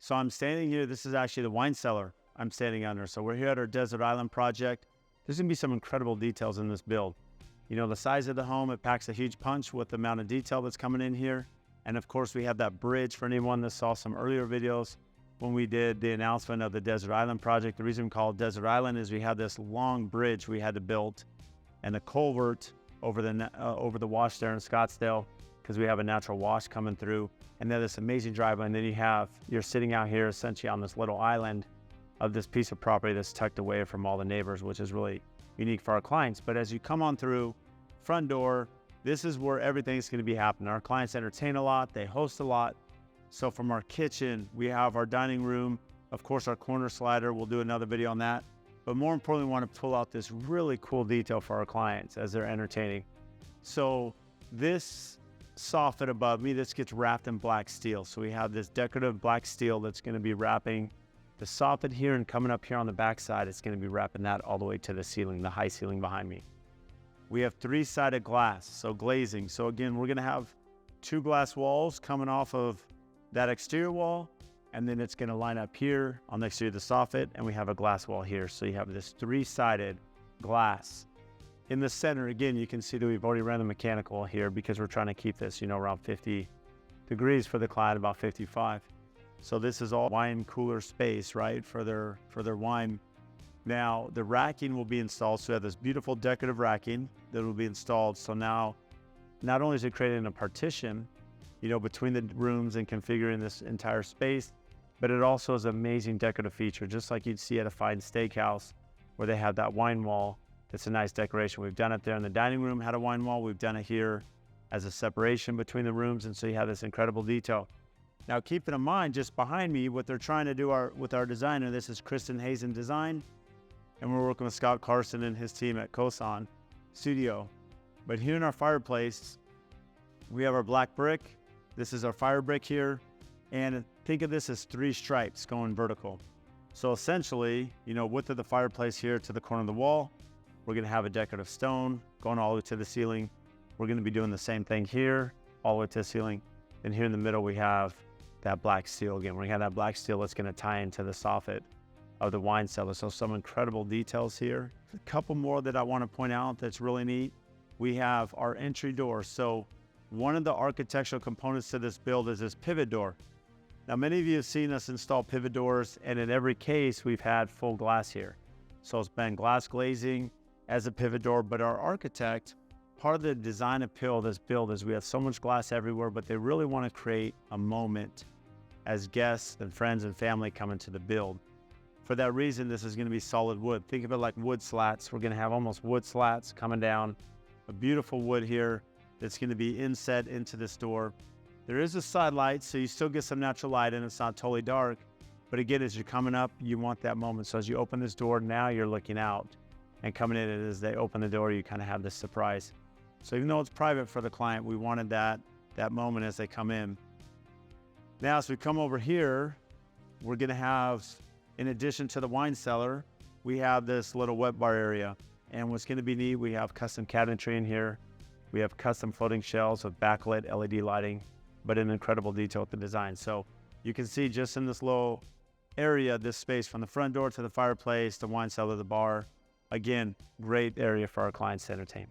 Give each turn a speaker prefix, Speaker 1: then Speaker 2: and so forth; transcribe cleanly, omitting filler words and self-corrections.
Speaker 1: So I'm standing here. This is actually the wine cellar I'm standing under. So we're here at our Desert Island project. There's gonna be some incredible details in this build. You know, the size of the home, it packs a huge punch with the amount of detail that's coming in here. And of course, we have that bridge for anyone that saw some earlier videos when we did the announcement of the Desert Island project. The reason we call it Desert Island is we had this long bridge we had to build and a culvert over the wash there in Scottsdale, because we have a natural wash coming through. And then this amazing driveway. And then you're sitting out here essentially on this little island of this piece of property that's tucked away from all the neighbors, which is really unique for our clients. But as you come on through front door, this is where everything's going to be happening. Our clients entertain a lot, they host a lot. So from our kitchen, we have our dining room, of course our corner slider, we'll do another video on that. But more importantly, we want to pull out this really cool detail for our clients as they're entertaining. So this soffit above me, this gets wrapped in black steel. So we have this decorative black steel that's going to be wrapping the soffit here, and coming up here on the back side, it's going to be wrapping that all the way to the ceiling, the high ceiling behind me. We have three-sided glass, so glazing. So again, we're going to have two glass walls coming off of that exterior wall, and then it's going to line up here on the exterior of the soffit, and we have a glass wall here. So you have this three-sided glass. In the center, again, you can see that we've already ran the mechanical here because we're trying to keep this, you know, around 50 degrees for the client, about 55. So this is all wine cooler space, right, for their wine. Now, the racking will be installed. So we have this beautiful decorative racking that will be installed. So now, not only is it creating a partition, you know, between the rooms and configuring this entire space, but it also is an amazing decorative feature, just like you'd see at a fine steakhouse where they have that wine wall. It's a nice decoration. We've done it there in the dining room, had a wine wall. We've done it here as a separation between the rooms. And so you have this incredible detail. Now, keeping in mind, just behind me, what they're trying to do with our designer, this is Kristen Hazen Design, and we're working with Scott Carson and his team at Kosan Studio. But here in our fireplace, we have our black brick. This is our fire brick here. And think of this as three stripes going vertical. So essentially, you know, width of the fireplace here to the corner of the wall, we're gonna have a decorative stone going all the way to the ceiling. We're gonna be doing the same thing here, all the way to the ceiling. And here in the middle, we have that black steel again. We're gonna have that black steel that's gonna tie into the soffit of the wine cellar. So some incredible details here. A couple more that I wanna point out that's really neat. We have our entry door. So one of the architectural components to this build is this pivot door. Now, many of you have seen us install pivot doors, and in every case, we've had full glass here. So it's been glass glazing as a pivot door, but our architect, part of the design appeal of this build is we have so much glass everywhere, but they really want to create a moment as guests and friends and family come into the build. For that reason, this is going to be solid wood. Think of it like wood slats. We're going to have almost wood slats coming down, a beautiful wood here that's going to be inset into this door. There is a side light, so you still get some natural light and it's not totally dark. But again, as you're coming up, you want that moment. So as you open this door, now you're looking out, and coming in, as they open the door, you kind of have this surprise. So even though it's private for the client, we wanted that moment as they come in. Now, as we come over here, we're gonna have, in addition to the wine cellar, we have this little wet bar area. And what's gonna be neat, we have custom cabinetry in here. We have custom floating shelves with backlit LED lighting, but an incredible detail with the design. So you can see just in this little area, this space from the front door to the fireplace, the wine cellar, the bar. Again, great area for our clients to entertain.